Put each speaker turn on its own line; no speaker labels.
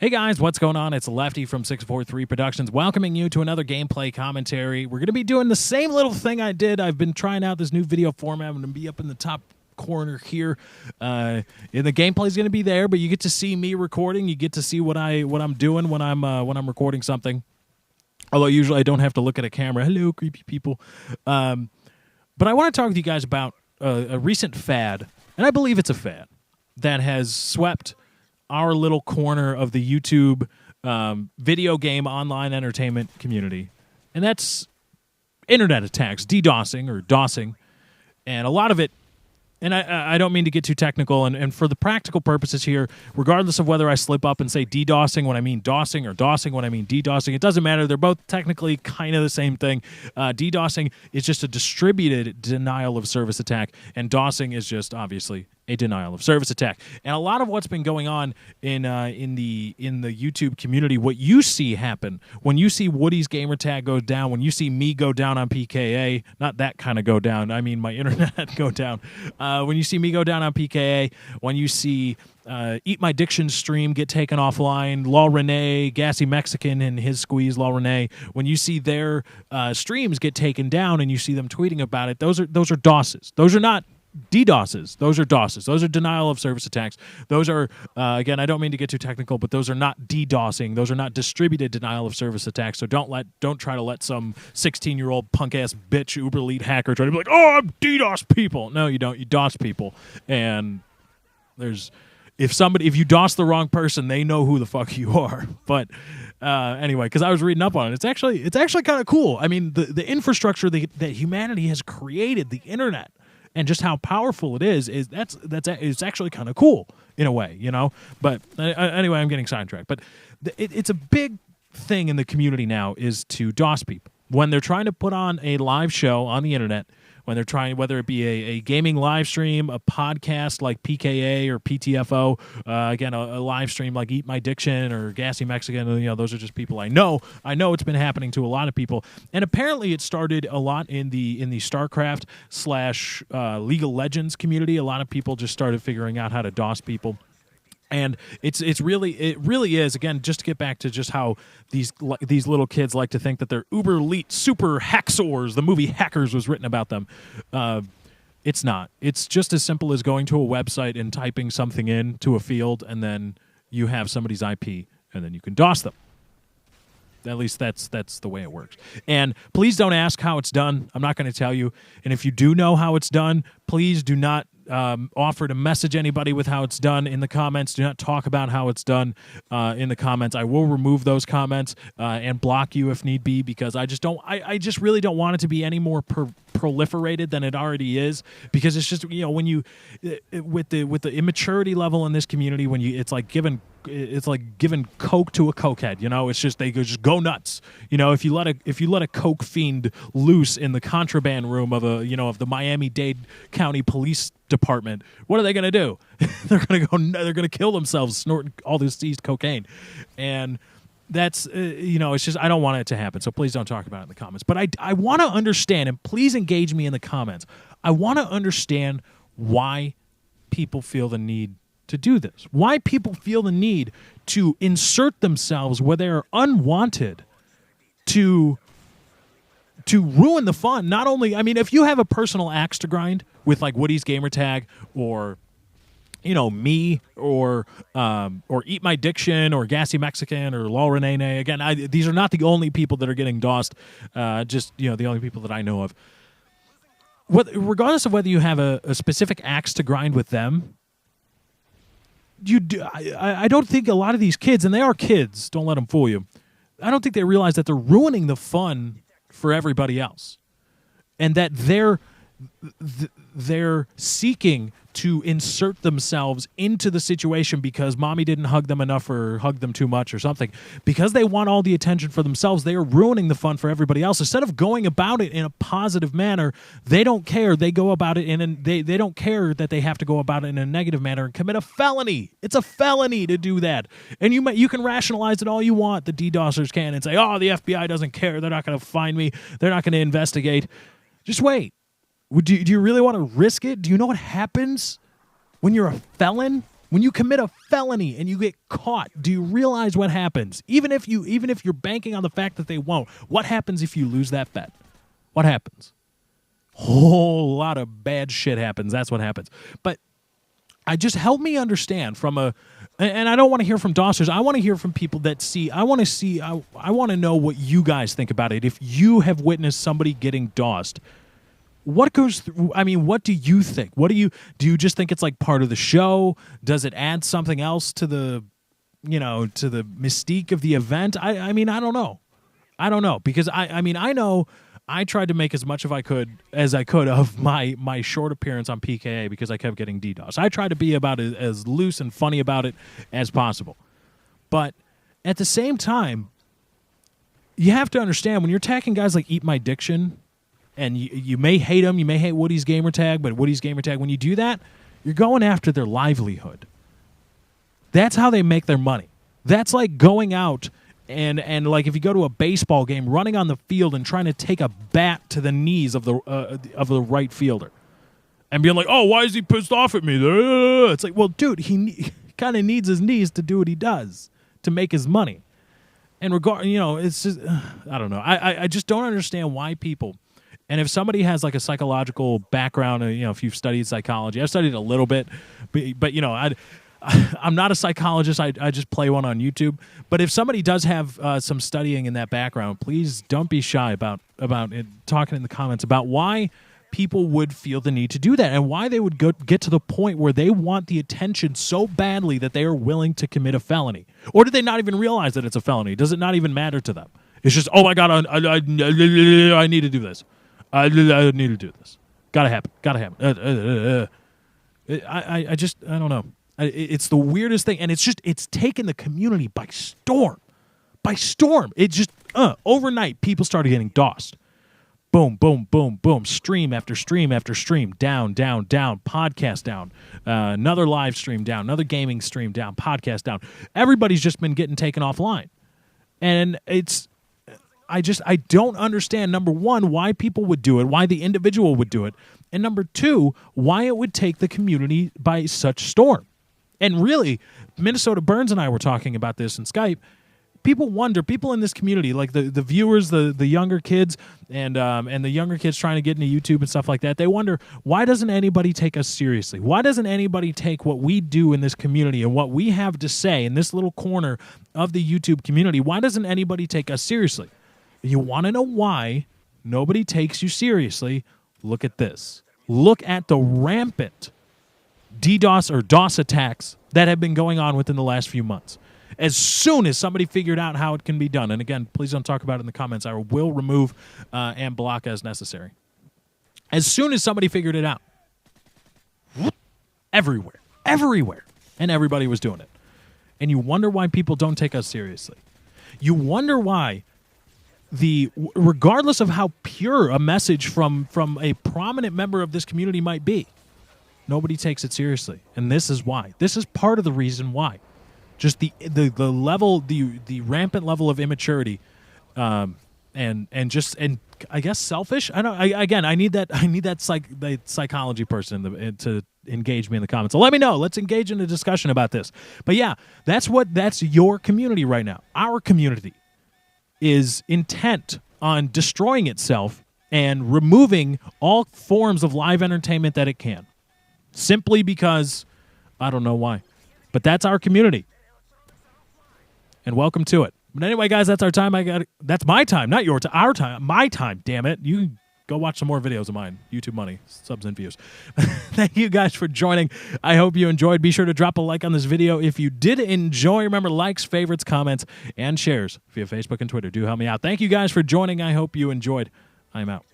Hey guys, what's going on? It's Lefty from 643 Productions welcoming you to another gameplay commentary. We're going to be doing the same little thing I did. I've been trying out this new video format. I'm going to be up in the top corner here. And the gameplay is going to be there, but you get to see me recording. You get to see what I'm doing when I'm recording something. Although usually I don't have to look at a camera. Hello, creepy people. But I want to talk with you guys about a recent fad, and I believe it's a fad that has swept our little corner of the YouTube video game online entertainment community. And that's internet attacks, DDoSing or DOSing. And a lot of it, and I don't mean to get too technical, and for the practical purposes here, regardless of whether I slip up and say DDoSing when I mean DOSing or DOSing when I mean DDoSing, it doesn't matter. They're both technically kind of the same thing. DDoSing is just a distributed denial of service attack, and DOSing is just obviously a denial of service attack. And a lot of what's been going on in the YouTube community, what you see happen when you see Woody's gamertag go down, when you see me go down on PKA, not that kind of go down, I mean my internet go down. When you see me go down on PKA, when you see Eat My Diction stream get taken offline, Law Renee, Gassy Mexican and his squeeze, Law Renee, when you see their streams get taken down and you see them tweeting about it, those are DOSes. Those are not DDoSes. Those are DOSes. Those are denial of service attacks. Those are, again, I don't mean to get too technical, but those are not DDoSing. Those are not distributed denial of service attacks. So don't try to let some 16-year-old punk-ass bitch uber elite hacker try to be like, oh, I'm DDoS people. No, you don't. You DOS people. And if you DOS the wrong person, they know who the fuck you are. But anyway, because I was reading up on it, it's actually kind of cool. I mean, the infrastructure that humanity has created, the internet, and just how powerful it is it's actually kind of cool in a way, you know. But anyway, I'm getting sidetracked. But it's a big thing in the community now is to DOS people when they're trying to put on a live show on the internet. When they're trying, whether it be a gaming live stream, a podcast like PKA or PTFO, again, a live stream like Eat My Diction or Gassy Mexican, you know, those are just people I know. I know it's been happening to a lot of people. And apparently it started a lot in the StarCraft / League of Legends community. A lot of people just started figuring out how to DOS people. And it really is, again, just to get back to just how these little kids like to think that they're uber elite super hacksaws. The movie Hackers was written about them. It's not. It's just as simple as going to a website and typing something in to a field, and then you have somebody's IP, and then you can DOS them. At least that's the way it works. And please don't ask how it's done. I'm not going to tell you. And if you do know how it's done, please do not offer to message anybody with how it's done in the comments. Do not talk about how it's done in the comments. I will remove those comments and block you if need be, because I just really don't want it to be any more proliferated than it already is, because it's just, you know, when you with the immaturity level in this community, when it's like giving coke to a cokehead, you know. It's just they just go nuts, you know. If you let a coke fiend loose in the contraband room of the Miami-Dade County Police Department, what are they going to do? They're going to kill themselves snorting all this seized cocaine. And that's it's just, I don't want it to happen, so please don't talk about it in the comments. But I want to understand, and please engage me in the comments. I want to understand why people feel the need to do this. Why people feel the need to insert themselves where they are unwanted to ruin the fun. Not only, I mean, if you have a personal axe to grind with like Woody's gamertag or, you know, me or Eat My Diction or Gassy Mexican or Law Renee, again, these are not the only people that are getting DOSed, just, you know, the only people that I know of. Regardless of whether you have a specific axe to grind with them, I don't think a lot of these kids, and they are kids, don't let them fool you, I don't think they realize that they're ruining the fun for everybody else, and that they're seeking to insert themselves into the situation because mommy didn't hug them enough or hug them too much or something. Because they want all the attention for themselves, they are ruining the fun for everybody else. Instead of going about it in a positive manner, they don't care. They go about it they don't care that they have to go about it in a negative manner and commit a felony. It's a felony to do that. And you can rationalize it all you want, the DDoSers can, and say, oh, the FBI doesn't care. They're not going to find me. They're not going to investigate. Just wait. Do you really want to risk it? Do you know what happens when you're a felon? When you commit a felony and you get caught, do you realize what happens? Even if you're banking on the fact that they won't, what happens if you lose that bet? What happens? Whole lot of bad shit happens. That's what happens. But help me understand and I don't want to hear from dossers. I want to hear from people that see. I want to know what you guys think about it. If you have witnessed somebody getting dossed, what goes through? I mean, what do you think? Do you just think it's like part of the show? Does it add something else to the mystique of the event? I mean, I don't know because I know I tried to make as much as I could of my short appearance on PKA because I kept getting DDoS. I tried to be about as loose and funny about it as possible. But at the same time, you have to understand when you're attacking guys like Eat My Diction, and you may hate him, you may hate Woody's Gamertag, but Woody's Gamertag, when you do that, you're going after their livelihood. That's how they make their money. That's like going out and like if you go to a baseball game, running on the field and trying to take a bat to the knees of the right fielder, and being like, "Oh, why is he pissed off at me?" It's like, well, dude, he kind of needs his knees to do what he does to make his money. And it's just I don't know. I just don't understand why people. And if somebody has like a psychological background, if you've studied psychology, I've studied a little bit, but I'm not a psychologist. I just play one on YouTube. But if somebody does have some studying in that background, please don't be shy about it, talking in the comments about why people would feel the need to do that and why they would get to the point where they want the attention so badly that they are willing to commit a felony. Or do they not even realize that it's a felony? Does it not even matter to them? It's just, oh my God, I need to do this. I need to do this. Gotta happen. I don't know. It's the weirdest thing, and it's taken the community by storm. It just overnight people started getting DOSed. Boom, boom, boom, boom. Stream after stream after stream. Down, down, down. Podcast down. Another live stream down. Another gaming stream down. Podcast down. Everybody's just been getting taken offline, and I don't understand, number one, why people would do it, why the individual would do it, and number two, why it would take the community by such storm. And really, Minnesota Burns and I were talking about this in Skype. People in this community, like the viewers, the younger kids, and the younger kids trying to get into YouTube and stuff like that, they wonder, why doesn't anybody take us seriously? Why doesn't anybody take what we do in this community and what we have to say in this little corner of the YouTube community? Why doesn't anybody take us seriously? You want to know why nobody takes you seriously? Look at this. Look at the rampant DDoS or DOS attacks that have been going on within the last few months. As soon as somebody figured out how it can be done, and again, please don't talk about it in the comments. I will remove and block as necessary. As soon as somebody figured it out, everywhere, and everybody was doing it. And you wonder why people don't take us seriously. You wonder why regardless of how pure a message from a prominent member of this community might be, nobody takes it seriously. And this is why. This is part of the reason why. Just the level, the rampant level of immaturity, and I guess selfish. I need that psychology person to engage me in the comments. So let me know. Let's engage in a discussion about this. But yeah, that's your community right now. Our community is intent on destroying itself and removing all forms of live entertainment that it can. Simply because, I don't know why. But that's our community. And welcome to it. But anyway, guys, that's our time. That's my time, not your time. Our time. My time, damn it. You can go watch some more videos of mine. YouTube money, subs and views. Thank you guys for joining. I hope you enjoyed. Be sure to drop a like on this video. If you did enjoy, remember likes, favorites, comments, and shares via Facebook and Twitter. Do help me out. Thank you guys for joining. I hope you enjoyed. I'm out.